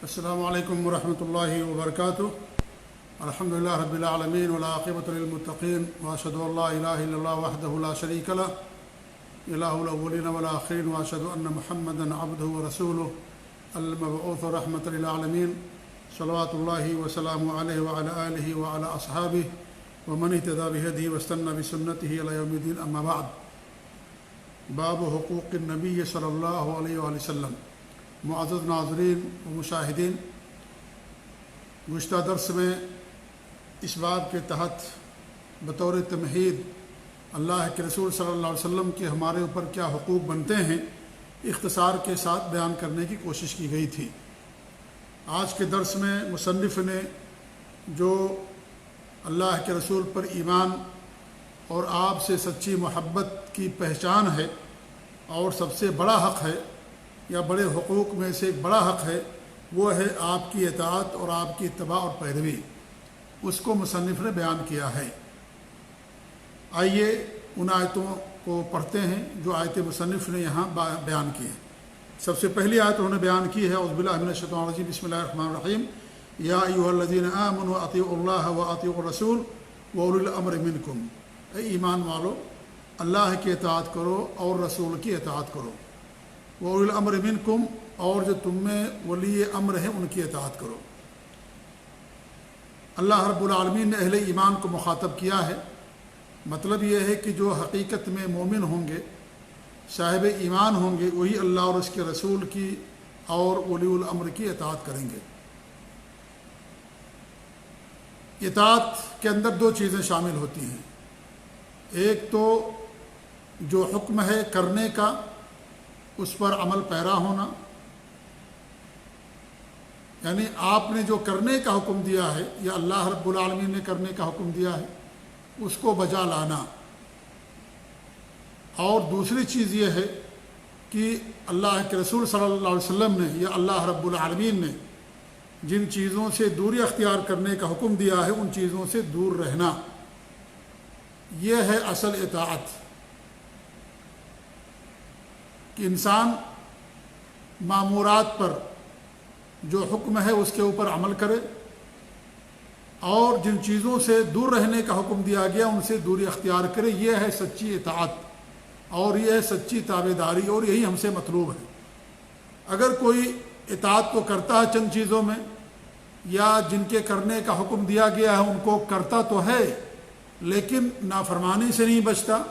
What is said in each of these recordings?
السلام علیکم ورحمۃ اللہ وبرکاتہ۔ الحمدللہ رب العالمین والعاقبۃ للمتقین واشهد ان لا الہ الا اللہ وحدہ لا شریک لہ الہ الاولین والآخرین واشهد ان محمدا عبدہ ورسولہ المبعوث رحمۃ للعالمین صلوات اللہ وسلامہ علیہ وعلی آلہ وعلی اصحابہ ومن اهتدى بهدیہ واستنى بسنتہ الی یوم الدین، اما بعد۔ باب حقوق النبی صلی اللہ علیہ وآلہ وسلم۔ معزز ناظرین و مشاہدین، گزشتہ درس میں اس باب کے تحت بطور تمہید اللہ کے رسول صلی اللہ علیہ وسلم کے ہمارے اوپر کیا حقوق بنتے ہیں اختصار کے ساتھ بیان کرنے کی کوشش کی گئی تھی۔ آج کے درس میں مصنف نے جو اللہ کے رسول پر ایمان اور آپ سے سچی محبت کی پہچان ہے اور سب سے بڑا حق ہے یا بڑے حقوق میں سے ایک بڑا حق ہے، وہ ہے آپ کی اطاعت اور آپ کی اتباع اور پیروی۔ اس کو مصنف نے بیان کیا ہے۔ آئیے ان آیتوں کو پڑھتے ہیں جو آیت مصنف نے یہاں بیان کی ہیں۔ سب سے پہلی آیت انہوں نے بیان کی ہے اعوذ باللہ من الشیطان الرجیم، بسم اللہ الرحمن الرحیم، یا ایھا الذین آمنوا اطیعوا اللہ واطیعوا الرسول واولی الامر منکم۔ اے ایمان والو، اللہ کی اطاعت کرو اور رسول کی اطاعت کرو، وَأُولِي الْأَمْرِ مِنْكُمْ، اور جو تم میں ولی امر ہیں ان کی اطاعت کرو۔ اللہ رب العالمین نے اہل ایمان کو مخاطب کیا ہے۔ مطلب یہ ہے کہ جو حقیقت میں مومن ہوں گے، صاحب ایمان ہوں گے، وہی اللہ اور اس کے رسول کی اور ولی الامر کی اطاعت کریں گے۔ اطاعت کے اندر دو چیزیں شامل ہوتی ہیں، ایک تو جو حکم ہے کرنے کا، اس پر عمل پیرا ہونا، یعنی آپ نے جو کرنے کا حکم دیا ہے یا اللہ رب العالمین نے کرنے کا حکم دیا ہے اس کو بجا لانا۔ اور دوسری چیز یہ ہے کہ اللہ کے رسول صلی اللہ علیہ وسلم نے یا اللہ رب العالمین نے جن چیزوں سے دوری اختیار کرنے کا حکم دیا ہے ان چیزوں سے دور رہنا، یہ ہے اصل اطاعت، کہ انسان مامورات پر جو حکم ہے اس کے اوپر عمل کرے اور جن چیزوں سے دور رہنے کا حکم دیا گیا ان سے دوری اختیار کرے۔ یہ ہے سچی اطاعت اور یہ ہے سچی تابعداری، اور یہی ہم سے مطلوب ہے۔ اگر کوئی اطاعت تو کرتا ہے چند چیزوں میں، یا جن کے کرنے کا حکم دیا گیا ہے ان کو کرتا تو ہے لیکن نافرمانی سے نہیں بچتا،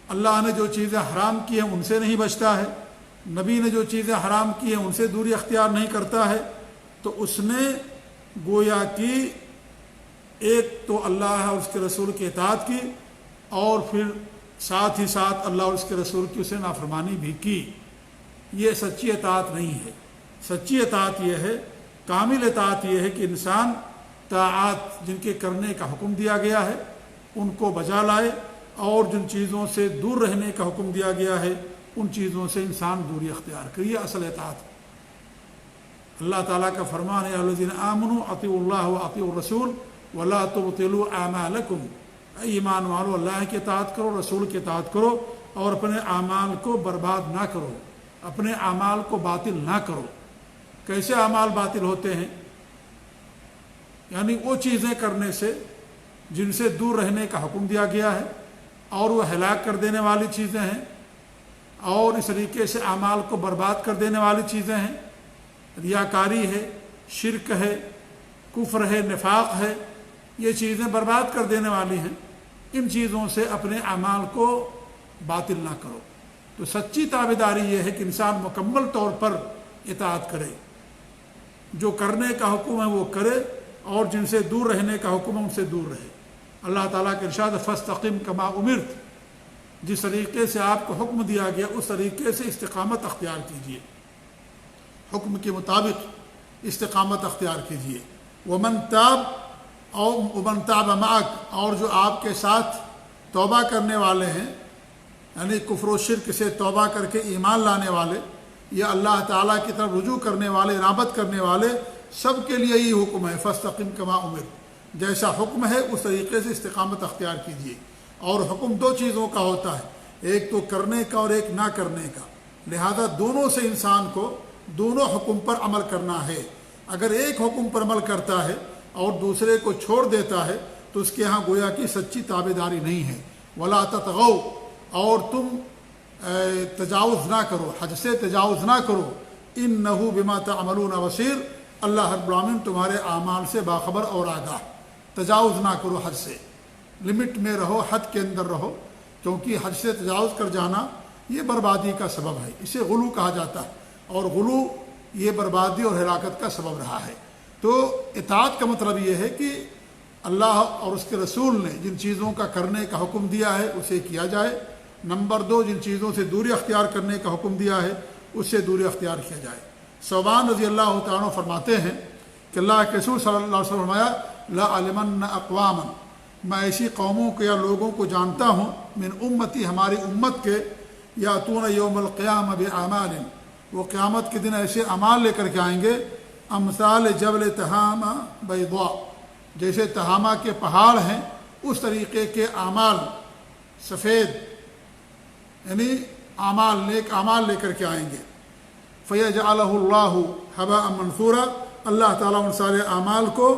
اللہ نے جو چیزیں حرام کی ہیں ان سے نہیں بچتا ہے، نبی نے جو چیزیں حرام کی ہیں ان سے دوری اختیار نہیں کرتا ہے، تو اس نے گویا کہ ایک تو اللہ اور اس کے رسول کی اطاعت کی اور پھر ساتھ ہی ساتھ اللہ اور اس کے رسول کی اسے نافرمانی بھی کی۔ یہ سچی اطاعت نہیں ہے۔ سچی اطاعت یہ ہے، کامل اطاعت یہ ہے کہ انسان طاعات جن کے کرنے کا حکم دیا گیا ہے ان کو بجا لائے اور جن چیزوں سے دور رہنے کا حکم دیا گیا ہے ان چیزوں سے انسان دوری اختیار کرے۔ یہ اصل اطاعت ہے۔ اللہ تعالیٰ کا فرمان ہے الذین آمنوا اطیعوا اللہ واطیعوا الرسول ولا تبطلوا اعمالکم۔ اے ایمان والو، اللہ کی اطاعت کرو، رسول کی اطاعت کرو اور اپنے اعمال کو برباد نہ کرو، اپنے اعمال کو باطل نہ کرو۔ کیسے اعمال باطل ہوتے ہیں؟ یعنی وہ چیزیں کرنے سے جن سے دور رہنے کا حکم دیا گیا ہے اور وہ ہلاک کر دینے والی چیزیں ہیں اور اس طریقے سے اعمال کو برباد کر دینے والی چیزیں ہیں۔ ریاکاری ہے، شرک ہے، کفر ہے، نفاق ہے، یہ چیزیں برباد کر دینے والی ہیں۔ ان چیزوں سے اپنے اعمال کو باطل نہ کرو۔ تو سچی تابعداری یہ ہے کہ انسان مکمل طور پر اطاعت کرے، جو کرنے کا حکم ہے وہ کرے اور جن سے دور رہنے کا حکم ہے ان سے دور رہے۔ اللہ تعالیٰ کے ارشاد فاستقم کما امرت، جس طریقے سے آپ کو حکم دیا گیا اس طریقے سے استقامت اختیار کیجیے، حکم کے مطابق استقامت اختیار کیجیے۔ ومن تاب معک، اور جو آپ کے ساتھ توبہ کرنے والے ہیں، یعنی کفر و شرک سے توبہ کر کے ایمان لانے والے یا اللہ تعالیٰ کی طرف رجوع کرنے والے، انابت کرنے والے، سب کے لیے یہ حکم ہے فاستقم کما امرت، جیسا حکم ہے اس طریقے سے استقامت اختیار کیجیے۔ اور حکم دو چیزوں کا ہوتا ہے، ایک تو کرنے کا اور ایک نہ کرنے کا، لہذا دونوں سے انسان کو دونوں حکم پر عمل کرنا ہے۔ اگر ایک حکم پر عمل کرتا ہے اور دوسرے کو چھوڑ دیتا ہے تو اس کے ہاں گویا کی سچی تابعداری نہیں ہے۔ ولا تطغوا، اور تم تجاوز نہ کرو، حد سے تجاوز نہ کرو، انہ بما تعملون بصیر، اللہ رب العالمین تمہارے اعمال سے باخبر اور آگاہ۔ تجاوز نہ کرو، حد سے، لمٹ میں رہو، حد کے اندر رہو، کیونکہ حد سے تجاوز کر جانا یہ بربادی کا سبب ہے، اسے غلو کہا جاتا ہے، اور غلو یہ بربادی اور ہلاکت کا سبب رہا ہے۔ تو اطاعت کا مطلب یہ ہے کہ اللہ اور اس کے رسول نے جن چیزوں کا کرنے کا حکم دیا ہے اسے کیا جائے۔ نمبر 2، جن چیزوں سے دوری اختیار کرنے کا حکم دیا ہے اس سے دوری اختیار کیا جائے۔ ثوبان رضی اللہ تعالیٰ عنہ فرماتے ہیں کہ اللہ کے رسول صلی اللہ علیہ وسلم فرمایا لَأَعْلَمَنَّ أَقْوَامًا، میں ایسی قوموں کو یا لوگوں کو جانتا ہوں، من امتی، ہماری امت کے، یاتون یوم القیامہ بِأَعْمَالٍ، وہ قیامت کے دن ایسے اعمال لے کر کے آئیں گے، امثال جبل تہامہ بیضاء، جیسے تہامہ کے پہاڑ ہیں اس طریقے کے اعمال، سفید، یعنی اعمال، نیک اعمال لے کر کے آئیں گے۔ فَيَجْعَلَهُ اللَّهُ هَبَاءً مَنْثُورًا، اللہ تعالیٰ ان سارے اعمال کو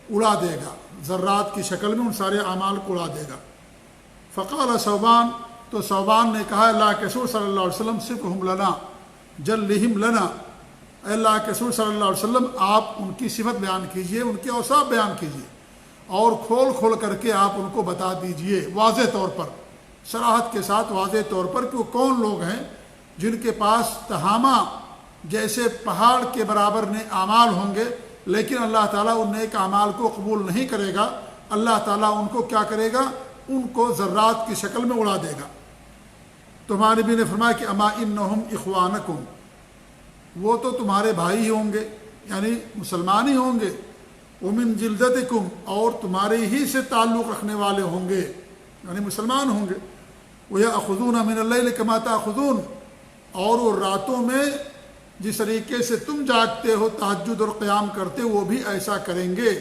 اڑا دے گا، ذرات کی شکل میں ان سارے اعمال کو اڑا دے گا۔ فقال ثوبان، تو ثوبان نے کہا اللہ کے رسول صلی اللہ علیہ وسلم صفہم لنا جلہم لنا، اے اللہ کے رسول صلی اللہ علیہ وسلم آپ ان کی صفت بیان کیجئے، ان کے اوصاف بیان کیجئے، اور کھول کھول کر کے آپ ان کو بتا دیجئے، واضح طور پر، صراحت کے ساتھ واضح طور پر، کہ وہ کون لوگ ہیں جن کے پاس تہامہ جیسے پہاڑ کے برابر نے اعمال ہوں گے، لیکن اللہ تعالیٰ ان نیک اعمال کو قبول نہیں کرے گا، اللہ تعالیٰ ان کو کیا کرے گا، ان کو ذرات کی شکل میں اڑا دے گا۔ تو ہمارے نبی نے فرمایا کہ اما انہم اخوانکم، وہ تو تمہارے بھائی ہی ہوں گے، یعنی مسلمان ہی ہوں گے، ومن جلدتکم، اور تمہارے ہی سے تعلق رکھنے والے ہوں گے، یعنی مسلمان ہوں گے، وَيَأْخُذُونَ مِنَ اللَّيْلِ كَمَا تَأْخُذُونَ، اور وہ راتوں میں جس طریقے سے تم جاگتے ہو، تہجد اور قیام کرتے، وہ بھی ایسا کریں گے،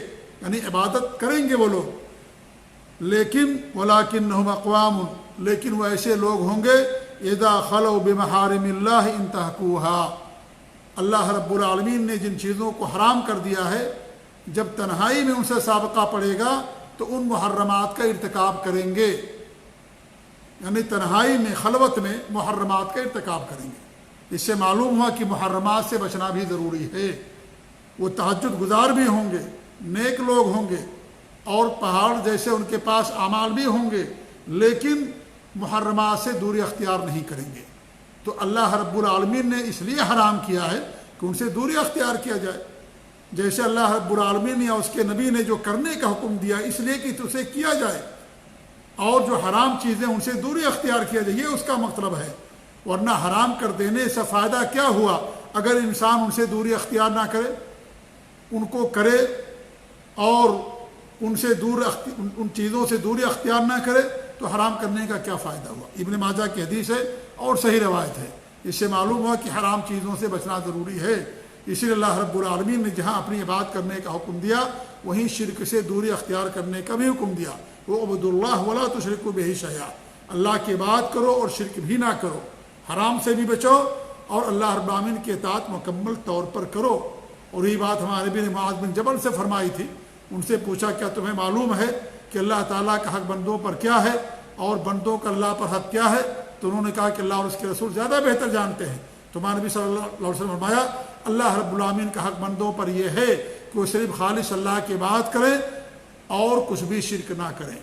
یعنی عبادت کریں گے وہ لوگ، لیکن وَلَكِنَّهُمْ أَقْوَامٌ، لیکن وہ ایسے لوگ ہوں گے اذا خلوا بمحارم اللہ انتہکوها، اللہ رب العالمین نے جن چیزوں کو حرام کر دیا ہے، جب تنہائی میں ان سے سابقہ پڑے گا تو ان محرمات کا ارتکاب کریں گے، یعنی تنہائی میں، خلوت میں محرمات کا ارتکاب کریں گے۔ اس سے معلوم ہوا کہ محرمات سے بچنا بھی ضروری ہے۔ وہ تہجد گزار بھی ہوں گے، نیک لوگ ہوں گے، اور پہاڑ جیسے ان کے پاس اعمال بھی ہوں گے، لیکن محرمات سے دوری اختیار نہیں کریں گے۔ تو اللہ رب العالمین نے اس لیے حرام کیا ہے کہ ان سے دوری اختیار کیا جائے، جیسے اللہ رب العالمین یا اس کے نبی نے جو کرنے کا حکم دیا اس لیے کہ اسے کیا جائے، اور جو حرام چیزیں ان سے دوری اختیار کیا جائے، یہ اس کا مطلب ہے۔ ورنہ حرام کر دینے سے فائدہ کیا ہوا اگر انسان ان سے دوری اختیار نہ کرے، ان کو کرے اور ان سے ان چیزوں سے دوری اختیار نہ کرے، تو حرام کرنے کا کیا فائدہ ہوا؟ ابن ماجہ کی حدیث ہے اور صحیح روایت ہے، اس سے معلوم ہوا کہ حرام چیزوں سے بچنا ضروری ہے۔ اسی لیے اللہ رب العالمین نے جہاں اپنی عبادت کرنے کا حکم دیا، وہیں شرک سے دوری اختیار کرنے کا بھی حکم دیا، وَاعْبُدُوا اللَّهَ وَلَا تُشْرِكُوا بِهِ شَيْئًا، اللہ کی عبادت کرو اور شرک بھی نہ کرو، حرام سے بھی بچو اور اللہ رب العالمین کی اطاعت مکمل طور پر کرو۔ اور یہ بات ہمارے نبی نے معاذ بن جبل سے فرمائی تھی، ان سے پوچھا کیا تمہیں معلوم ہے کہ اللہ تعالیٰ کا حق بندوں پر کیا ہے اور بندوں کا اللہ پر حق کیا ہے؟ تو انہوں نے کہا کہ اللہ اور اس کے رسول زیادہ بہتر جانتے ہیں۔ تو ہمارے نبی صلی اللہ علیہ وسلم نے فرمایا اللہ رب العالمین کا حق بندوں پر یہ ہے کہ وہ صرف خالص اللہ کی عبادت کریں اور کچھ بھی شرک نہ کریں۔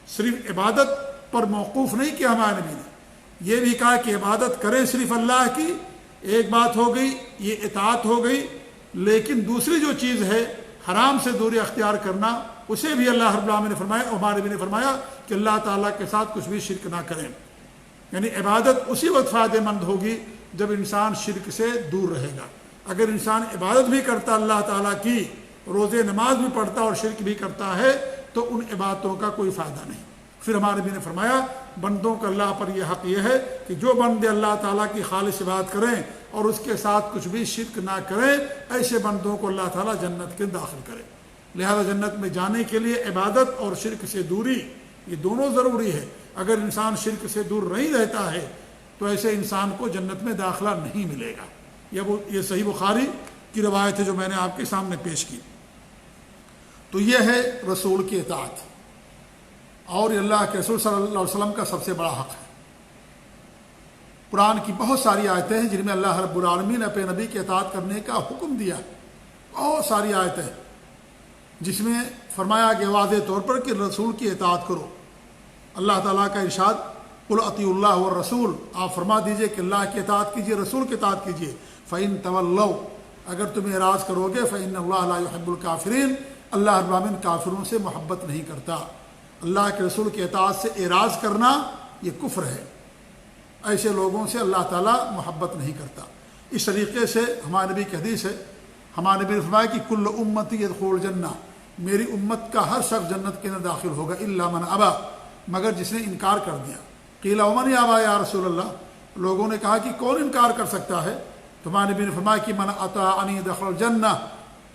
صرف عبادت پر موقوف نہیں کیا ہمارے نبی نے، یہ بھی کہا کہ عبادت کریں صرف اللہ کی، ایک بات ہو گئی، یہ اطاعت ہو گئی، لیکن دوسری جو چیز ہے حرام سے دوری اختیار کرنا، اسے بھی اللہ رب العالمین نے فرمایا، ہمارے نبی نے فرمایا کہ اللہ تعالیٰ کے ساتھ کچھ بھی شرک نہ کریں۔ یعنی عبادت اسی وقت فائدہ مند ہوگی جب انسان شرک سے دور رہے گا۔ اگر انسان عبادت بھی کرتا اللہ تعالیٰ کی، روزے نماز بھی پڑھتا اور شرک بھی کرتا ہے، تو ان عبادتوں کا کوئی فائدہ نہیں۔ پھر ہمارے نبی نے فرمایا بندوں کا اللہ پر یہ حق یہ ہے کہ جو بندے اللہ تعالیٰ کی خالص عبادت کریں اور اس کے ساتھ کچھ بھی شرک نہ کریں، ایسے بندوں کو اللہ تعالیٰ جنت کے داخل کرے۔ لہذا جنت میں جانے کے لیے عبادت اور شرک سے دوری یہ دونوں ضروری ہے۔ اگر انسان شرک سے دور نہیں رہتا ہے تو ایسے انسان کو جنت میں داخلہ نہیں ملے گا۔ یہ صحیح بخاری کی روایت ہے جو میں نے آپ کے سامنے پیش کی۔ تو یہ ہے رسول کی اطاعت، اور یہ اللہ کے رسول صلی اللہ علیہ وسلم کا سب سے بڑا حق ہے۔ قرآن کی بہت ساری آیتیں ہیں جن میں اللہ رب العالمین نے اپنے نبی کی اطاعت کرنے کا حکم دیا ہے، بہت ساری آیتیں جس میں فرمایا گیا واضح طور پر کہ رسول کی اطاعت کرو۔ اللہ تعالیٰ کا ارشاد قل اطیعوا اللہ والرسول، آپ فرما دیجئے کہ اللہ کی اطاعت کیجئے، رسول کی اطاعت کیجئے۔ فإن تولوا، اگر تم اعراض کرو گے، فإن اللہ لا يحب الکافرین، اللہ رب العالمین کافروں سے محبت نہیں کرتا۔ اللہ کے رسول کی اطاعت سے اعراض کرنا یہ کفر ہے، ایسے لوگوں سے اللہ تعالیٰ محبت نہیں کرتا۔ اس طریقے سے ہمارے نبی کی حدیث ہے، ہمارے نبی نے فرمایا کہ کل امتی یدخل الجنہ، میری امت کا ہر شخص جنت کے اندر داخل ہوگا الا من ابا، مگر جس نے انکار کر دیا۔ قیل ومن یابا یا رسول اللہ، لوگوں نے کہا کہ کون انکار کر سکتا ہے؟ تو ہمارے نبی نے فرمایا کہ من اطاعنی دخل الجنہ،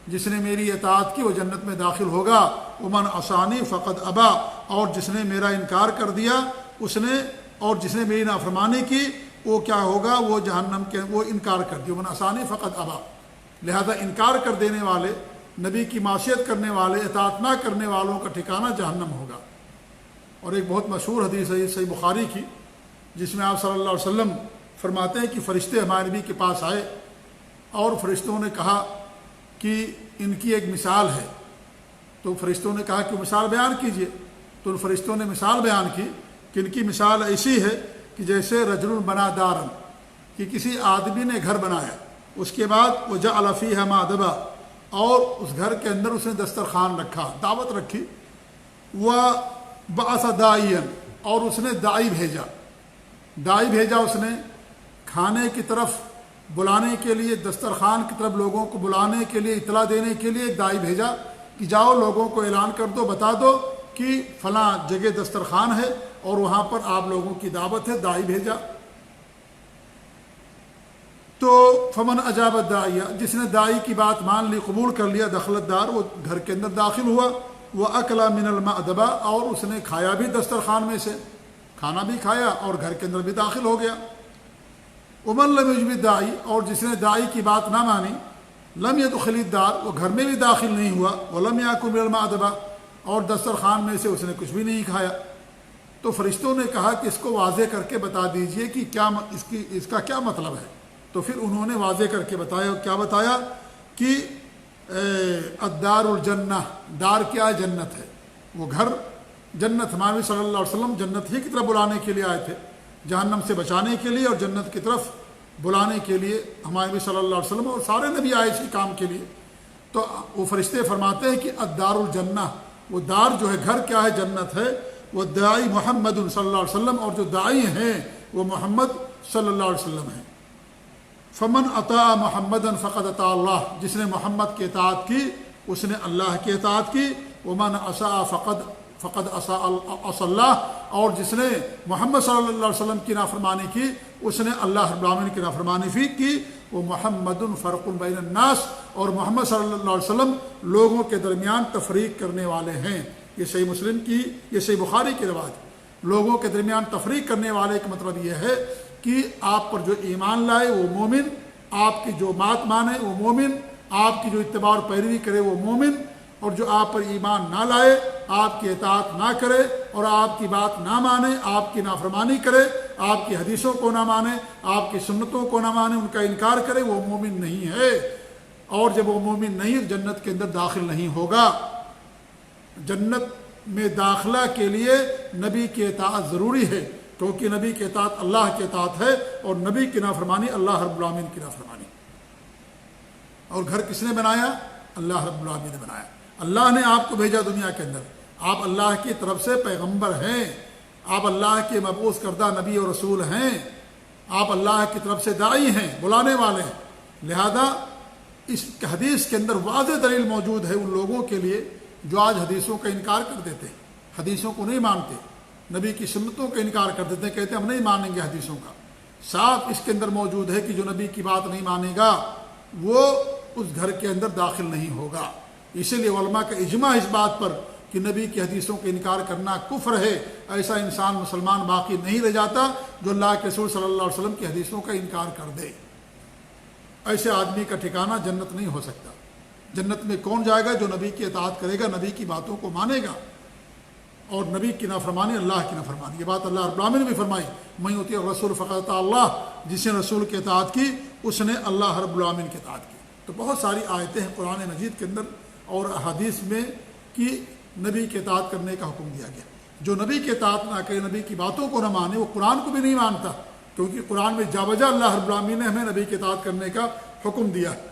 جس نے میری اطاعت کی وہ جنت میں داخل ہوگا۔ ومن عصانی فقد ابا، اور جس نے میرا انکار کر دیا اور جس نے میری نافرمانی کی وہ کیا ہوگا؟ وہ جہنم کے، وہ انکار کر دیا۔ ومن عصانی فقد ابا، لہذا انکار کر دینے والے، نبی کی معصیت کرنے والے، اطاعت نہ کرنے والوں کا ٹھکانہ جہنم ہوگا۔ اور ایک بہت مشہور حدیث ہے صحیح بخاری کی، جس میں آپ صلی اللہ علیہ وسلم فرماتے ہیں کہ فرشتے ہمارے نبی کے پاس آئے اور فرشتوں نے کہا کہ ان کی ایک مثال ہے، تو فرشتوں نے کہا کہ مثال بیان کیجئے۔ تو فرشتوں نے مثال بیان کی کہ ان کی مثال ایسی ہے کہ جیسے رجل بنا دارن، کہ کسی آدمی نے گھر بنایا، اس کے بعد وجعل فیہا مأدبا، اور اس گھر کے اندر اس نے دسترخوان رکھا، دعوت رکھی، وبعث داعیا، اور اس نے داعی بھیجا اس نے کھانے کی طرف بلانے کے لیے، دسترخوان کی طرف لوگوں کو بلانے کے لیے، اطلاع دینے کے لیے ایک داعی بھیجا کہ جاؤ لوگوں کو اعلان کر دو، بتا دو کہ فلاں جگہ دسترخوان ہے اور وہاں پر آپ لوگوں کی دعوت ہے۔ داعی بھیجا تو فمن اجاب الداعیہ، جس نے داعی کی بات مان لی، قبول کر لیا، دخل الدار، وہ گھر کے اندر داخل ہوا، وأکل من المأدبہ، اور اس نے کھایا بھی دسترخوان میں سے، کھانا بھی کھایا اور گھر کے اندر بھی داخل ہو گیا۔ ومن لم یجب الداعی، اور جس نے داعی کی بات نہ مانی، لم يدخل الدار، وہ گھر میں بھی داخل نہیں ہوا، ولم یأکل من المأدبہ، اور دسترخوان میں سے اس نے کچھ بھی نہیں کھایا۔ تو فرشتوں نے کہا کہ اس کو واضح کر کے بتا دیجئے کہ کیا اس کا کیا مطلب ہے۔ تو پھر انہوں نے واضح کر کے بتایا، کیا بتایا کہ الدار الجنہ، دار کیا ہے؟ جنت ہے، وہ گھر جنت۔ ہمارے نبی صلی اللہ علیہ وسلم جنت ہی کی طرف بلانے کے لیے آئے تھے، جہنم سے بچانے کے لیے اور جنت کی طرف بلانے کے لیے ہمارے نبی صلی اللہ علیہ وسلم اور سارے نبی آئے اسی کام کے لیے۔ تو وہ فرشتے فرماتے ہیں کہ الدار الجنہ، وہ دار جو ہے، گھر کیا ہے؟ جنت ہے۔ وہ داعی محمد صلی اللہ علیہ وسلم، اور جو داعی ہیں وہ محمد صلی اللہ علیہ وسلم ہیں۔ فمن اطاع محمدا فقد اطاع اللہ، جس نے محمد کی اطاعت کی اس نے اللہ کی اطاعت کی۔ ومن عصى فقد عصى اللہ، اور جس نے محمد صلی اللہ علیہ وسلم کی نافرمانی کی اس نے اللہ رب العالمین کی نافرمانی کی۔ وہ محمد فرق بین الناس، اور محمد صلی اللہ علیہ وسلم لوگوں کے درمیان تفریق کرنے والے ہیں۔ یہ صحیح مسلم کی، یہ صحیح بخاری کی روایت۔ لوگوں کے درمیان تفریق کرنے والے کا مطلب یہ ہے کہ آپ پر جو ایمان لائے وہ مومن، آپ کی جو بات مانے وہ مومن، آپ کی جو اتباع اور پیروی کرے وہ مومن، اور جو آپ پر ایمان نہ لائے، آپ کی اطاعت نہ کرے اور آپ کی بات نہ مانے، آپ کی نافرمانی کرے، آپ کی حدیثوں کو نہ مانے، آپ کی سنتوں کو نہ مانے، ان کا انکار کرے، وہ مومن نہیں ہے۔ اور جب وہ مومن نہیں، جنت کے اندر داخل نہیں ہوگا۔ جنت میں داخلہ کے لیے نبی کی اطاعت ضروری ہے، کیونکہ نبی کی اطاعت اللہ کی اطاعت ہے اور نبی کی نافرمانی اللہ رب العالمین کی نافرمانی۔ اور گھر کس نے بنایا؟ اللہ رب العالمین نے بنایا۔ اللہ نے آپ کو بھیجا دنیا کے اندر، آپ اللہ کی طرف سے پیغمبر ہیں، آپ اللہ کے مبعوث کردہ نبی اور رسول ہیں، آپ اللہ کی طرف سے داعی ہیں، بلانے والے ہیں۔ لہذا اس حدیث کے اندر واضح دلیل موجود ہے ان لوگوں کے لیے جو آج حدیثوں کا انکار کر دیتے ہیں، حدیثوں کو نہیں مانتے، نبی کی سنتوں کا انکار کر دیتے ہیں، کہتے ہیں ہم نہیں مانیں گے حدیثوں کا۔ صاف اس کے اندر موجود ہے کہ جو نبی کی بات نہیں مانے گا وہ اس گھر کے اندر داخل نہیں ہوگا۔ اسی لیے علماء کا اجماع اس بات پر کہ نبی کی حدیثوں کا انکار کرنا کفر ہے۔ ایسا انسان مسلمان باقی نہیں رہ جاتا جو اللہ کے رسول صلی اللہ علیہ وسلم کی حدیثوں کا انکار کر دے۔ ایسے آدمی کا ٹھکانہ جنت نہیں ہو سکتا۔ جنت میں کون جائے گا؟ جو نبی کی اطاعت کرے گا، نبی کی باتوں کو مانے گا، اور نبی کی نافرمانی اللہ کی نافرمانی۔ یہ بات اللہ رب العالمین نے بھی فرمائی، من یطیع الرسول فقد اطاع اللہ، جس نے رسول کی اطاعت کی اس نے اللہ رب العالمین کی اطاعت کی۔ تو بہت ساری آیتیں ہیں قرآن مجید کے اندر اور احادیث میں کہ نبی کی اطاعت کرنے کا حکم دیا گیا۔ جو نبی کی اطاعت نہ کرے، نبی کی باتوں کو نہ مانے، وہ قرآن کو بھی نہیں مانتا، کیونکہ قرآن میں جا بجا اللہ رب العالمین نے ہمیں نبی کی اطاعت کرنے کا حکم دیا ہے۔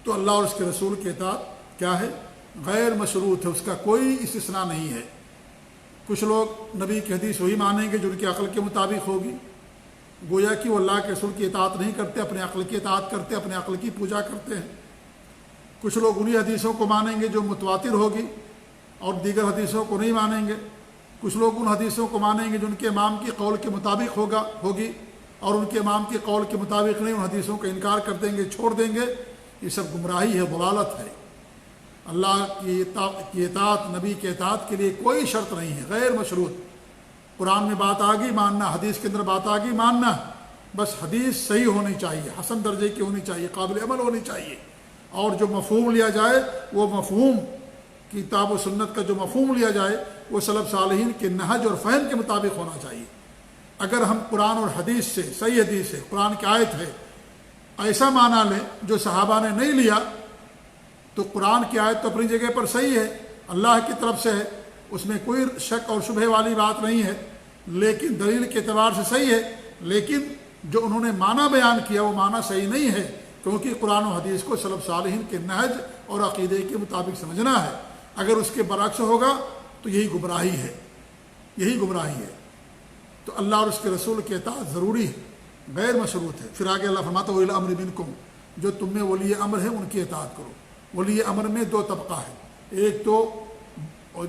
تو اللہ اور اس کے رسول کی اطاعت کیا ہے؟ غیر مشروط ہے، اس کا کوئی استثناء نہیں ہے۔ کچھ لوگ نبی کی حدیث وہی مانیں گے جو ان کی عقل کے مطابق ہوگی، گویا کہ وہ اللہ کے رسول کی اطاعت نہیں کرتے، اپنے عقل کی اطاعت کرتے، اپنے عقل کی پوجا کرتے ہیں۔ کچھ لوگ انہی حدیثوں کو مانیں گے جو متواتر ہوگی اور دیگر حدیثوں کو نہیں مانیں گے۔ کچھ لوگ ان حدیثوں کو مانیں گے جو ان کے امام کی قول کے مطابق ہوگی، اور ان کے امام کی قول کے مطابق نہیں، ان حدیثوں کا انکار کر دیں گے، چھوڑ دیں گے۔ یہ سب گمراہی ہے، ضلالت ہے۔ اللہ کی اطاعت، نبی کی اطاعت کے لیے کوئی شرط نہیں ہے، غیر مشروط۔ قرآن میں بات آ گئی ماننا، حدیث کے اندر بات آ گئی ماننا، بس حدیث صحیح ہونی چاہیے، حسن درجے کی ہونی چاہیے، قابل عمل ہونی چاہیے، اور جو مفہوم لیا جائے وہ مفہوم کتاب و سنت کا جو مفہوم لیا جائے وہ سلف صالحین کے نہج اور فہم کے مطابق ہونا چاہیے۔ اگر ہم قرآن اور حدیث سے، صحیح حدیث سے، قرآن کی آیت ہے، ایسا معنی لیں جو صحابہ نے نہیں لیا، تو قرآن کی آیت تو اپنی جگہ پر صحیح ہے، اللہ کی طرف سے ہے، اس میں کوئی شک اور شبہ والی بات نہیں ہے، لیکن دلیل کے اعتبار سے صحیح ہے، لیکن جو انہوں نے معنی بیان کیا وہ معنی صحیح نہیں ہے، کیونکہ قرآن و حدیث کو سلف صالحین کے نہج اور عقیدے کے مطابق سمجھنا ہے۔ اگر اس کے برعکس ہوگا تو یہی گمراہی ہے، یہی گمراہی ہے۔ تو اللہ اور اس کے رسول کی اطاعت ضروری ہے، غیر مشروط ہے۔ پھر آگے اللہ فرماتا ہے وَأُولِي الْأَمْرِ مِنْكُمْ، جو تم میں ولی امر ہے ان کی اطاعت کرو۔ ولی امر میں دو طبقہ ہے، ایک تو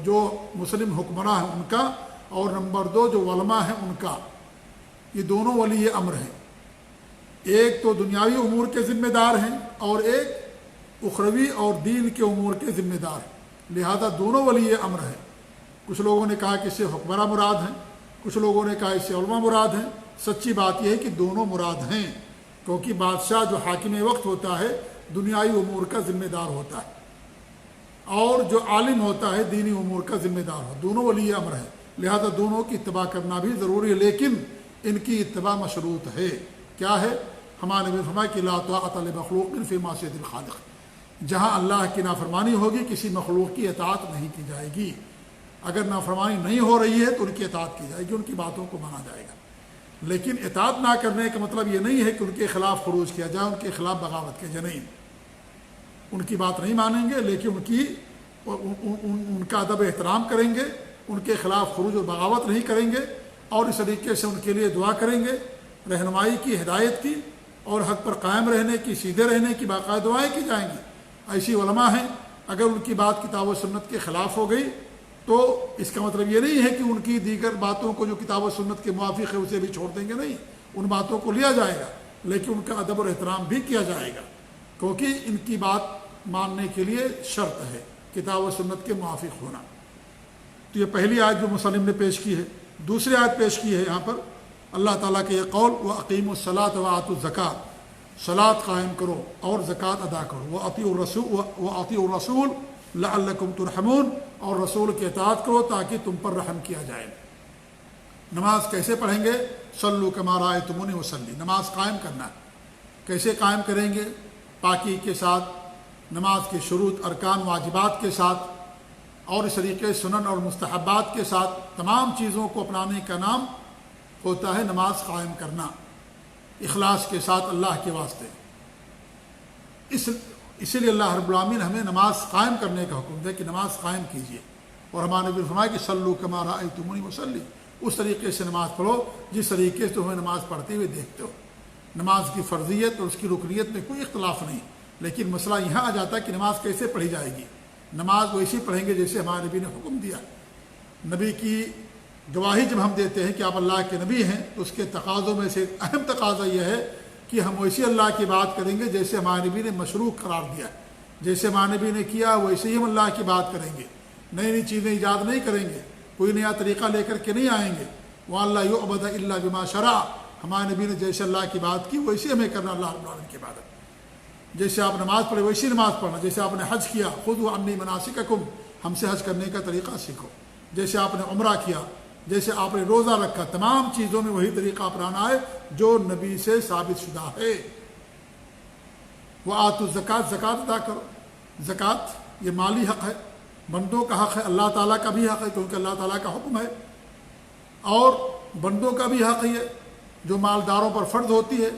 جو مسلم حکمراں ہیں ان کا، اور نمبر دو جو علماء ہیں ان کا۔ یہ دونوں ولی امر ہیں، ایک تو دنیاوی امور کے ذمہ دار ہیں اور ایک اخروی اور دین کے امور کے ذمہ دار ہیں، لہذا دونوں ولی امر ہیں۔ کچھ لوگوں نے کہا کہ اس سے حکمراں مراد ہیں، کچھ لوگوں نے کہا اس سے علماء مراد ہیں۔ سچی بات یہ ہے کہ دونوں مراد ہیں، کیونکہ بادشاہ جو حاکم وقت ہوتا ہے دنیاوی امور کا ذمہ دار ہوتا ہے، اور جو عالم ہوتا ہے دینی امور کا ذمہ دار ہو، دونوں ولی امر ہیں، لہذا دونوں کی اتباع کرنا بھی ضروری ہے، لیکن ان کی اتباع مشروط ہے۔ کیا ہے؟ ہمارے نبی نے فرمایا کہ لا طاعۃ لمخلوق فی معصیۃ الخالق، جہاں اللہ کی نافرمانی ہوگی کسی مخلوق کی اطاعت نہیں کی جائے گی۔ اگر نافرمانی نہیں ہو رہی ہے تو ان کی اطاعت کی جائے گی، ان کی باتوں کو مانا جائے گا، لیکن اطاعت نہ کرنے کا مطلب یہ نہیں ہے کہ ان کے خلاف خروج کیا جائے، ان کے خلاف بغاوت کی جائے، نہیں، ان کی بات نہیں مانیں گے، لیکن ان کا ادب احترام کریں گے، ان کے خلاف خروج اور بغاوت نہیں کریں گے، اور اس طریقے سے ان کے لیے دعا کریں گے، رہنمائی کی، ہدایت کی، اور حق پر قائم رہنے کی، سیدھے رہنے کی باقاعدہ دعائیں کی جائیں گی۔ ایسی علماء ہیں، اگر ان کی بات کتاب و سنت کے خلاف ہو گئی تو اس کا مطلب یہ نہیں ہے کہ ان کی دیگر باتوں کو جو کتاب و سنت کے موافق ہے اسے بھی چھوڑ دیں گے، نہیں، ان باتوں کو لیا جائے گا، لیکن ان کا ادب اور احترام بھی کیا جائے گا، کیونکہ ان کی بات ماننے کے لیے شرط ہے کتاب و سنت کے موافق ہونا۔ تو یہ پہلی آیت جو مسلم نے پیش کی ہے۔ دوسری آیت پیش کی ہے یہاں پر اللہ تعالیٰ کے یہ قول وَأَقِيمُوا الصَّلَاةَ وَآتُوا الزَّكَاةَ، صلاۃ قائم کرو اور زکوٰۃ ادا کرو، وَأَطِيعُوا الرَّسُولَ لَعَلَّكُمْ تُرْحَمُونَ، اور رسول کی اطاعت کرو تاکہ تم پر رحم کیا جائے۔ نماز کیسے پڑھیں گے؟ صلوا کما رأیتمونی اصلی، نماز قائم کرنا ہے۔ کیسے قائم کریں گے؟ پاکی کے ساتھ، نماز کے شروط، ارکان، واجبات کے ساتھ، اور اس طریقے سنن اور مستحبات کے ساتھ تمام چیزوں کو اپنانے کا نام ہوتا ہے نماز قائم کرنا، اخلاص کے ساتھ اللہ کے واسطے۔ اسی لیے اللہ رب العالمین ہمیں نماز قائم کرنے کا حکم دے کہ نماز قائم کیجیے، اور ہمارے نبی نے فرمایا کہ صلوا کما رأیتمونی اصلی، اس طریقے سے نماز پڑھو جس طریقے سے تمہیں نماز پڑھتے ہوئے دیکھتے ہو۔ نماز کی فرضیت اور اس کی رکنیت میں کوئی اختلاف نہیں، لیکن مسئلہ یہاں آ جاتا ہے کہ نماز کیسے پڑھی جائے گی۔ نماز ویسی پڑھیں گے جیسے ہمارے نبی نے حکم دیا۔ نبی کی گواہی جب ہم دیتے ہیں کہ آپ اللہ کے نبی ہیں تو اس کے تقاضوں میں سے ایک اہم تقاضا یہ ہے کہ ہم ویسی اللہ کی بات کریں گے جیسے ہمارے نبی نے مشروع قرار دیا، جیسے ہمارے نبی نے کیا ویسے ہی ہم اللہ کی بات کریں گے، نئی نئی چیزیں ایجاد نہیں کریں گے، کوئی نیا طریقہ لے کر کے نہیں آئیں گے۔ وَأَن لَّا يُعْبَدَ إِلَّا بِمَا شَرَعَ، ہمارے نبی نے جیسے اللہ کی بات کی ویسے ہمیں کرنا اللہ رب العالمین کی عبادت۔ جیسے آپ نماز پڑھے ویسی نماز پڑھنا، جیسے آپ نے حج کیا خذوا عنی مناسککم، ہم سے حج کرنے کا طریقہ سیکھو، جیسے آپ نے عمرہ کیا، جیسے آپ نے روزہ رکھا، تمام چیزوں میں وہی طریقہ اپنانا ہے جو نبی سے ثابت شدہ ہے۔ وآتوا الزکوٰۃ، زکوٰۃ ادا کرو۔ زکوٰۃ یہ مالی حق ہے، بندوں کا حق ہے، اللہ تعالیٰ کا بھی حق ہے کیونکہ اللہ تعالیٰ کا حکم ہے، اور بندوں کا بھی حق ہے جو مالداروں پر فرض ہوتی ہے۔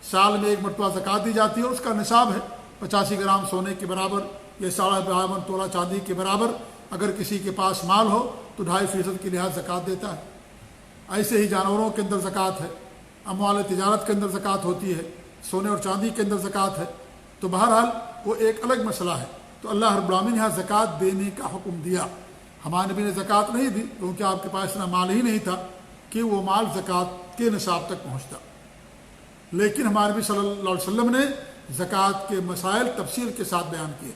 سال میں ایک مرتبہ زکوٰۃ دی جاتی ہے اور اس کا نصاب ہے 85 گرام سونے کے برابر یا 52 تولہ چاندی کے برابر۔ اگر کسی کے پاس مال ہو تو 2.5% کی لحاظ زکوٰۃ دیتا ہے۔ ایسے ہی جانوروں کے اندر زکوٰۃ ہے، اموال تجارت کے اندر زکوٰۃ ہوتی ہے، سونے اور چاندی کے اندر زکوٰۃ ہے۔ تو بہرحال وہ ایک الگ مسئلہ ہے۔ تو اللہ رب العالمین نے یہاں زکوٰۃ دینے کا حکم دیا۔ ہمارے نبی نے زکوٰۃ نہیں دی کیونکہ آپ کے پاس اتنا مال ہی نہیں تھا کہ وہ مال زکوٰۃ کے نصاب تک پہنچتا، لیکن ہمارے نبی صلی اللہ علیہ وسلم نے زکوٰۃ کے مسائل تفصیل کے ساتھ بیان کیے،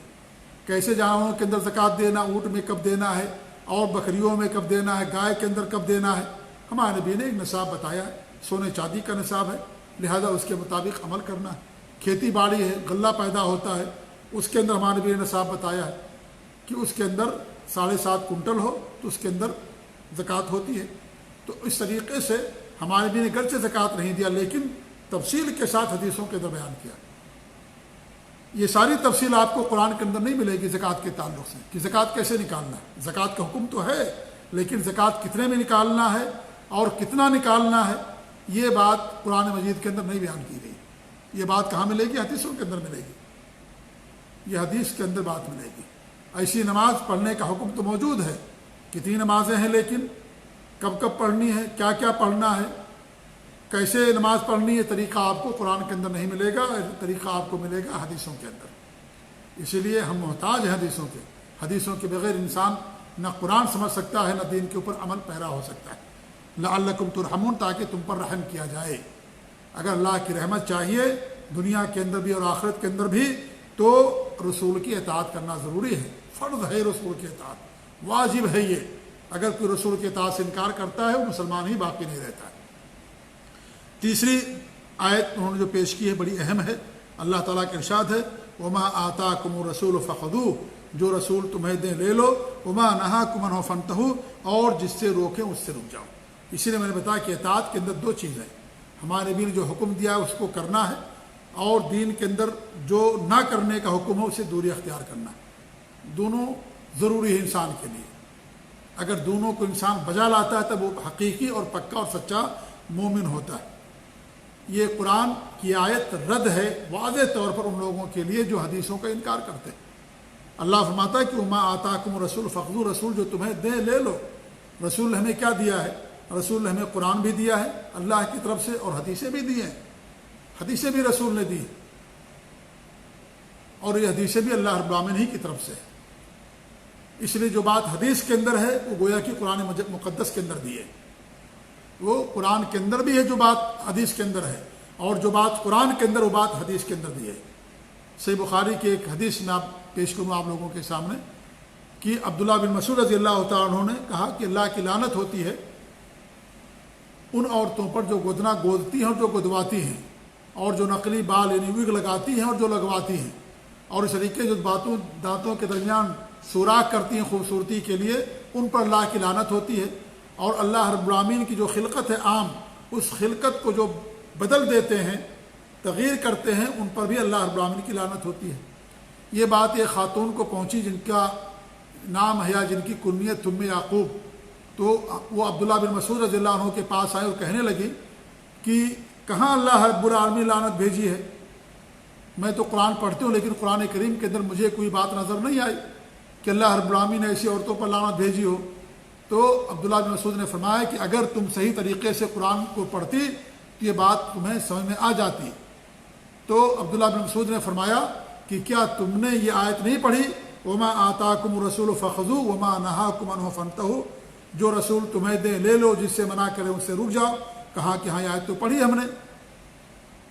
کیسے جانوروں کے اندر زکوٰۃ دینا، اونٹ میں کب دینا ہے، اور بکریوں میں کب دینا ہے، گائے کے اندر کب دینا ہے۔ ہمارے نبی نے ایک نصاب بتایا ہے، سونے چاندی کا نصاب ہے، لہذا اس کے مطابق عمل کرنا ہے۔ کھیتی باڑی ہے، غلہ پیدا ہوتا ہے، اس کے اندر ہمارے نبی نے نصاب بتایا ہے کہ اس کے اندر 7.5 کنٹل ہو تو اس کے اندر زکوٰۃ ہوتی ہے۔ تو اس طریقے سے ہمارے نبی نے گرچہ زکوٰۃ نہیں دیا لیکن تفصیل کے ساتھ حدیثوں کے اندر بیان کیا۔ یہ ساری تفصیل آپ کو قرآن کے اندر نہیں ملے گی زکوٰۃ کے تعلق سے کہ زکوٰۃ کیسے نکالنا ہے۔ زکوٰۃ کا حکم تو ہے لیکن زکوٰۃ کتنے میں نکالنا ہے اور کتنا نکالنا ہے، یہ بات قرآن مجید کے اندر نہیں بیان کی گئی۔ یہ بات کہاں ملے گی؟ حدیثوں کے اندر ملے گی، یہ حدیث کے اندر بات ملے گی۔ ایسی نماز پڑھنے کا حکم تو موجود ہے، کتنی نمازیں ہیں لیکن کب کب پڑھنی ہے، کیا کیا پڑھنا ہے، کیسے نماز پڑھنی ہے، طریقہ آپ کو قرآن کے اندر نہیں ملے گا، طریقہ آپ کو ملے گا حدیثوں کے اندر۔ اسی لیے ہم محتاج ہیں حدیثوں کے۔ حدیثوں کے بغیر انسان نہ قرآن سمجھ سکتا ہے نہ دین کے اوپر عمل پیرا ہو سکتا ہے۔ لعلکم ترحمون، تاکہ تم پر رحم کیا جائے۔ اگر اللہ کی رحمت چاہیے دنیا کے اندر بھی اور آخرت کے اندر بھی تو رسول کی اطاعت کرنا ضروری ہے، فرض ہے رسول کی اطاعت، واجب ہے یہ۔ اگر کوئی رسول کی اطاعت سے انکار کرتا ہے وہ مسلمان ہی باقی نہیں رہتا ہے۔ تیسری آیت انہوں نے جو پیش کی ہے بڑی اہم ہے۔ اللہ تعالیٰ کا ارشاد ہے وما آتاکم الرسول فخذوہ، جو رسول تمہیں دیں لے لو، وما نہاکم عنہ فانتہوا، اور جس سے روکیں اس سے رک جاؤ۔ اسی لیے میں نے بتایا کہ اطاعت کے اندر دو چیزیں ہیں، ہمارے نبی نے جو حکم دیا ہے اس کو کرنا ہے، اور دین کے اندر جو نہ کرنے کا حکم ہے اسے دوری اختیار کرنا ہے۔ دونوں ضروری ہے انسان کے لیے۔ اگر دونوں کو انسان بجا لاتا ہے تب وہ حقیقی اور پکا اور سچا مومن ہوتا ہے۔ یہ قرآن کی آیت رد ہے واضح طور پر ان لوگوں کے لیے جو حدیثوں کا انکار کرتے ہیں۔ اللہ فرماتا ہے کہ وما آتاکم الرسول فخذوہ، رسول جو تمہیں دے لے لو۔ رسول نے ہمیں کیا دیا ہے؟ رسول نے ہمیں قرآن بھی دیا ہے اللہ کی طرف سے، اور حدیثیں بھی دی ہیں، حدیثیں بھی رسول نے دی، اور یہ حدیثیں بھی اللہ رب العالمین ہی کی طرف سے ہے۔ اس لیے جو بات حدیث کے اندر ہے وہ گویا کہ قرآن مقدس کے اندر بھی ہے، وہ قرآن کے اندر بھی ہے جو بات حدیث کے اندر ہے، اور جو بات قرآن کے اندر وہ بات حدیث کے اندر بھی ہے۔ صحیح بخاری کی ایک حدیث میں آپ پیش کروں آپ لوگوں کے سامنے کہ عبداللہ بن مسعود رضی اللہ تعالیٰ عنہ نے کہا کہ اللہ کی لعنت ہوتی ہے ان عورتوں پر جو گدنا گودتی ہیں اور جو گدواتی ہیں، اور جو نقلی بال یعنی وگ لگاتی ہیں اور جو لگواتی ہیں، اور اس طریقے جو دانتوں کے درمیان سوراخ کرتی ہیں خوبصورتی کے لیے، ان پر اللہ کی لعنت ہوتی ہے۔ اور اللہ رب العالمین کی جو خلقت ہے عام، اس خلقت کو جو بدل دیتے ہیں، تغیر کرتے ہیں، ان پر بھی اللہ رب العالمین کی لعنت ہوتی ہے۔ یہ بات ایک خاتون کو پہنچی جن کا نام ہے یا جن کی کنیت ام یعقوب، تو وہ عبداللہ بن مسعود رضی اللہ عنہ کے پاس آئے اور کہنے لگی کہ کہاں اللہ رب العالمین لعنت بھیجی ہے؟ میں تو قرآن پڑھتی ہوں لیکن قرآن کریم کے اندر مجھے کوئی بات نظر نہیں آئی کہ اللہ رب العالمین نے ایسی عورتوں پر لعنت بھیجی ہو۔ تو عبداللہ بن مسعود نے فرمایا کہ اگر تم صحیح طریقے سے قرآن کو پڑھتی تو یہ بات تمہیں سمجھ میں آ جاتی۔ تو عبداللہ بن مسعود نے فرمایا کہ کیا تم نے یہ آیت نہیں پڑھی وما آتاکم الرسول فخذوہ وما نہاکم عنہ فانتہوا، جو رسول تمہیں دے لے لو، جس سے منع کرے اس سے رک جاؤ؟ کہا کہ ہاں یہ آیت تو پڑھی ہم نے۔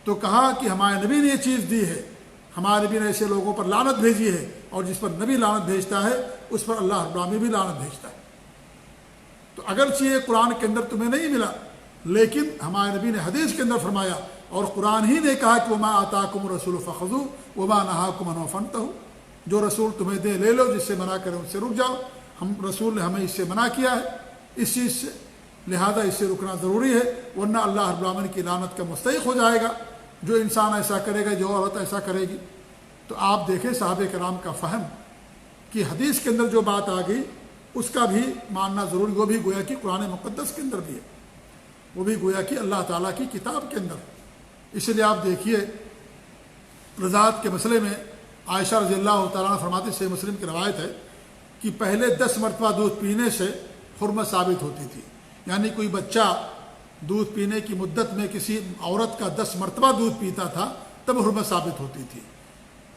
تو کہا کہ ہمارے نبی نے یہ چیز دی ہے، ہمارے نبی نے ایسے لوگوں پر لعنت بھیجی ہے، اور جس پر نبی لعنت بھیجتا ہے اس پر اللہ رب العالمین بھی لعنت بھیجتا ہے۔ تو اگرچہ یہ قرآن کے اندر تمہیں نہیں ملا، لیکن ہمارے نبی نے حدیث کے اندر فرمایا اور قرآن ہی نے کہا کہ وما آتاکم الرسول فخذوہ وما نہاکم عنہ فانتہوا، جو رسول تمہیں دے لے لو، جس سے منع کرے اس سے رک جاؤ۔ رسول نے ہمیں اس سے منع کیا ہے، اس چیز سے، لہذا اس سے رکنا ضروری ہے، ورنہ اللہ رب العالمین کی لعنت کا مستحق ہو جائے گا جو انسان ایسا کرے گا، جو عورت ایسا کرے گی۔ تو آپ دیکھیں صحابہ کرام کا فہم کہ حدیث کے اندر جو بات آ گئی اس کا بھی ماننا ضروری، وہ بھی گویا کہ قرآن مقدس کے اندر بھی ہے، وہ بھی گویا کہ اللہ تعالیٰ کی کتاب کے اندر۔ اس لیے آپ دیکھیے رضاعت کے مسئلے میں عائشہ رضی اللہ تعالیٰ عنہ فرماتی، صحیح مسلم کی روایت ہے کہ پہلے 10 مرتبہ دودھ پینے سے حرمت ثابت ہوتی تھی، یعنی کوئی بچہ دودھ پینے کی مدت میں کسی عورت کا 10 مرتبہ دودھ پیتا تھا تب حرمت ثابت ہوتی تھی۔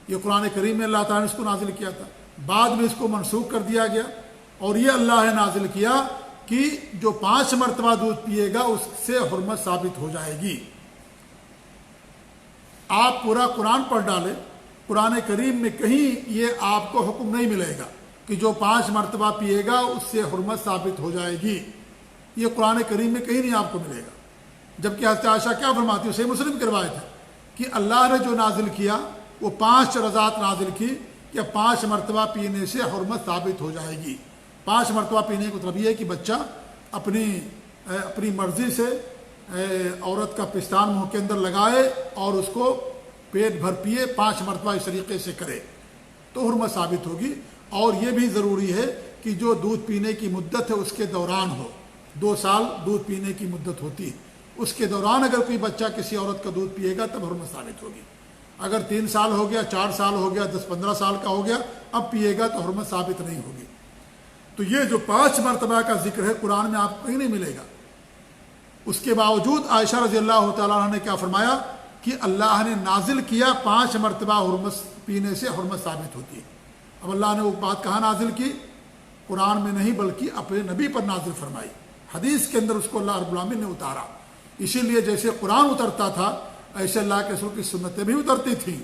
یہ قرآن کریم میں اللہ تعالیٰ نے اس کو نازل کیا تھا، بعد میں اس کو منسوخ کر دیا گیا، اور یہ اللہ نے نازل کیا کہ جو 5 مرتبہ دودھ پیے گا اس سے حرمت ثابت ہو جائے گی۔ آپ پورا قرآن پڑھ ڈالیں، قرآن کریم میں کہیں یہ آپ کو حکم نہیں ملے گا کہ جو 5 مرتبہ پیے گا اس سے حرمت ثابت ہو جائے گی، یہ قرآن کریم میں کہیں نہیں آپ کو ملے گا۔ جبکہ حضرت عائشہ کیا فرماتی ہے، صحیح مسلم کی روایت ہے کہ اللہ نے جو نازل کیا وہ 5 رضاعت نازل کی کہ 5 مرتبہ پینے سے حرمت ثابت ہو جائے گی۔ 5 مرتبہ پینے کا مطلب یہ ہے کہ بچہ اپنی مرضی سے عورت کا پستان منہ کے اندر لگائے اور اس کو پیٹ بھر پیے، 5 مرتبہ اس طریقے سے کرے تو حرمت ثابت ہوگی۔ اور یہ بھی ضروری ہے کہ جو دودھ پینے کی مدت ہے اس کے دوران ہو، 2 سال دودھ پینے کی مدت ہوتی ہے، اس کے دوران اگر کوئی بچہ کسی عورت کا دودھ پیے گا تب حرمت ثابت ہوگی۔ اگر 3 سال ہو گیا، 4 سال ہو گیا، 10-15 سال کا ہو گیا، اب پیے گا تو حرمت ثابت نہیں ہوگی۔ تو یہ جو 5 مرتبہ کا ذکر ہے قرآن میں آپ کو کہیں نہیں ملے گا۔ اس کے باوجود عائشہ رضی اللہ تعالیٰ عنہ نے کیا فرمایا کہ اللہ نے نازل کیا 5 مرتبہ حرمت پینے سے حرمت ثابت ہوتی ہے۔ اب اللہ نے وہ بات کہاں نازل کی؟ قرآن میں نہیں بلکہ اپنے نبی پر نازل فرمائی، حدیث کے اندر اس کو اللہ رب العالمین نے اتارا۔ اسی لیے جیسے قرآن اترتا تھا ایسے اللہ کے رسول کی سنتیں بھی اترتی تھیں۔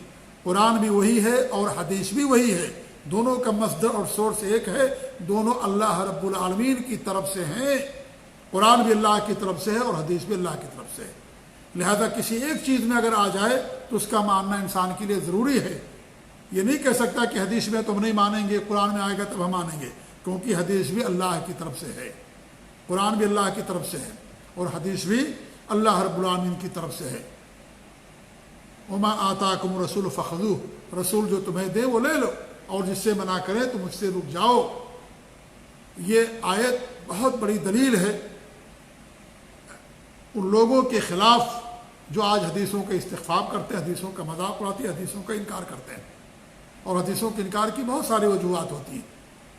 قرآن بھی وہی ہے اور حدیث بھی وہی ہے، دونوں کا مصدر اور سورس ایک ہے، دونوں اللہ رب العالمین کی طرف سے ہیں۔ قرآن بھی اللہ کی طرف سے ہے اور حدیث بھی اللہ کی طرف سے ہے، لہذا کسی ایک چیز میں اگر آ جائے تو اس کا ماننا انسان کے لیے ضروری ہے۔ یہ نہیں کہہ سکتا کہ حدیث میں تو ہم نہیں مانیں گے، قرآن میں آئے گا تب ہم مانیں گے، کیونکہ حدیث بھی اللہ کی طرف سے ہے، قرآن بھی اللہ کی طرف سے ہے اور حدیث بھی اللہ رب العالمین کی طرف سے ہے۔ وما آتاکم الرسول فخذوہ، رسول جو تمہیں دے وہ لے لو، اور جس سے منع کرے تم اس سے رک جاؤ۔ یہ آیت بہت بڑی دلیل ہے ان لوگوں کے خلاف جو آج حدیثوں کا استخفاف کرتے ہیں، حدیثوں کا مذاق اڑاتے ہیں، حدیثوں کا انکار کرتے ہیں۔ اور حدیثوں کے انکار کی بہت ساری وجوہات ہوتی ہیں،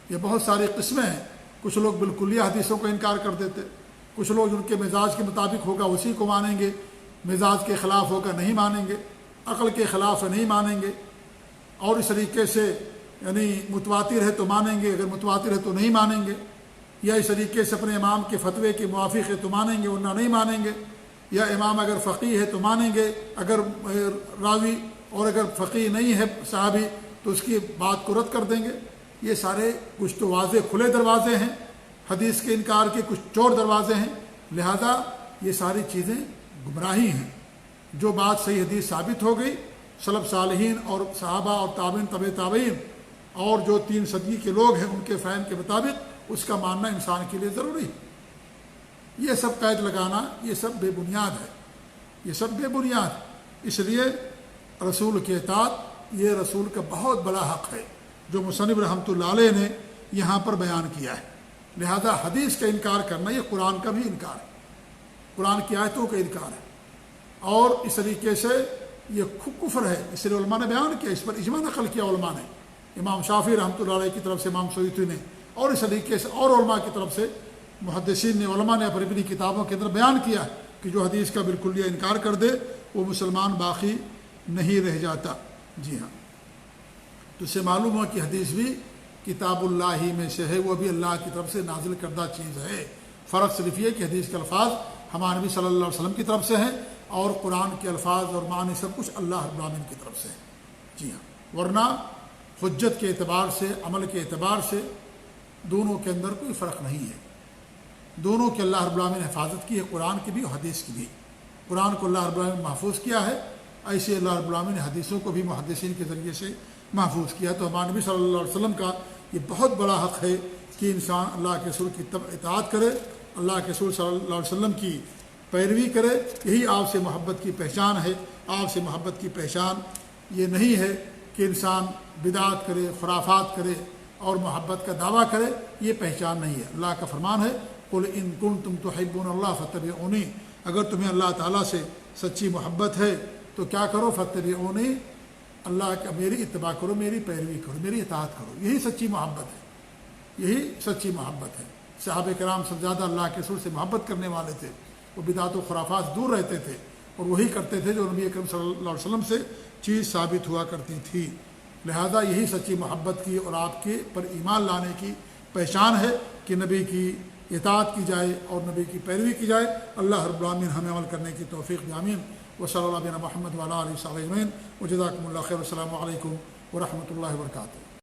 یہ بہت ساری قسمیں ہیں۔ کچھ لوگ بالکلیہ حدیثوں کا انکار کر دیتے، کچھ لوگ ان کے مزاج کے مطابق ہوگا اسی کو مانیں گے، مزاج کے خلاف ہوگا نہیں مانیں گے، عقل کے خلاف ہے نہیں مانیں گے، اور اس طریقے سے یعنی متواتر ہے تو مانیں گے، اگر متواتر ہے تو نہیں مانیں گے، یا اس طریقے سے اپنے امام کے فتوے کے موافق ہے تو مانیں گے ورنہ نہیں مانیں گے، یا امام اگر فقیہ ہے تو مانیں گے اگر راوی، اور اگر فقیہ نہیں ہے صحابی تو اس کی بات کو رد کر دیں گے۔ یہ سارے کچھ تو واضح کھلے دروازے ہیں حدیث کے انکار کے، کچھ چور دروازے ہیں، لہذا یہ ساری چیزیں گمراہی ہیں۔ جو بات صحیح حدیث ثابت ہو گئی، سلف صالحین اور صحابہ اور تابعین تبع تابعین اور جو 3 صدی کے لوگ ہیں ان کے فہم کے مطابق اس کا ماننا انسان کے لیے ضروری ہے۔ یہ سب قید لگانا یہ سب بے بنیاد ہے، یہ سب بے بنیاد ہے۔ اس لیے رسول کی اطاعت یہ رسول کا بہت بڑا حق ہے جو مصنف رحمۃ اللہ علیہ نے یہاں پر بیان کیا ہے۔ لہذا حدیث کا انکار کرنا یہ قرآن کا بھی انکار ہے، قرآن کی آیتوں کا انکار ہے، اور اس طریقے سے یہ کفر ہے۔ اس لیے علماء نے بیان کیا، اس پر اجماع نقل کیا علماء نے، امام شافعی رحمۃ اللہ علیہ کی طرف سے، امام سیوطی نے، اور اس طریقے سے اور علماء کی طرف سے محدثین نے، علماء نے اپنی کتابوں کے اندر بیان کیا کہ جو حدیث کا بالکل یہ انکار کر دے وہ مسلمان باقی نہیں رہ جاتا۔ جی ہاں، تو اس سے معلوم ہوا کہ حدیث بھی کتاب اللہ ہی میں سے ہے، وہ بھی اللہ کی طرف سے نازل کردہ چیز ہے۔ فرق صرف یہ کہ حدیث کے الفاظ ہمارے نبی صلی اللہ علیہ وسلم کی طرف سے ہیں اور قرآن کے الفاظ اور معنی سب کچھ اللہ رب العالمین کی طرف سے ہے۔ جی ہاں، ورنہ حجت کے اعتبار سے، عمل کے اعتبار سے دونوں کے اندر کوئی فرق نہیں ہے، دونوں کے اللہ رب العالمین نے حفاظت کی ہے، قرآن کی بھی اور حدیث کی بھی۔ قرآن کو اللہ رب العالمین نے محفوظ کیا ہے، ایسے اللہ رب العالمین نے حدیثوں کو بھی محدثین کے ذریعے سے محفوظ کیا. تو ہمارے نبی صلی اللہ علیہ وسلم کا یہ بہت بڑا حق ہے کہ انسان اللہ کے رسول کی اطاعت کرے، اللہ کے رسول صلی اللہ علیہ وسلم کی پیروی کرے. یہی آپ سے محبت کی پہچان ہے. آپ سے محبت کی پہچان یہ نہیں ہے کہ انسان بدعات کرے، خرافات کرے اور محبت کا دعویٰ کرے، یہ پہچان نہیں ہے. اللہ کا فرمان ہے قل ان کنتم تحبون اللہ فاتبعونی، اگر تمہیں اللہ تعالیٰ سے سچی محبت ہے تو کیا کرو، فاتبعونی، اللہ کا میری اتباع کرو، میری پیروی کرو، میری اطاعت کرو. یہی سچی محبت ہے، یہی سچی محبت ہے. صحابہ کرام سب زیادہ اللہ کے رسول سے محبت کرنے والے تھے. وہ بدعات و خرافات سے دور رہتے تھے اور وہی کرتے تھے جو نبی اکرم صلی اللہ علیہ وسلم سے چیز ثابت ہوا کرتی تھی. لہذا یہی سچی محبت کی اور آپ کے پر ایمان لانے کی پہچان ہے کہ نبی کی اطاعت کی جائے اور نبی کی پیروی کی جائے. اللہ رب العالمین ہمیں عمل کرنے کی توفیق دے. آمین. وصلی اللہ علیہ محمد وعلی آلہ وصحبہ اجمعین. وجزاکم اللہ خیر. السلام علیکم ورحمۃ اللہ وبرکاتہ.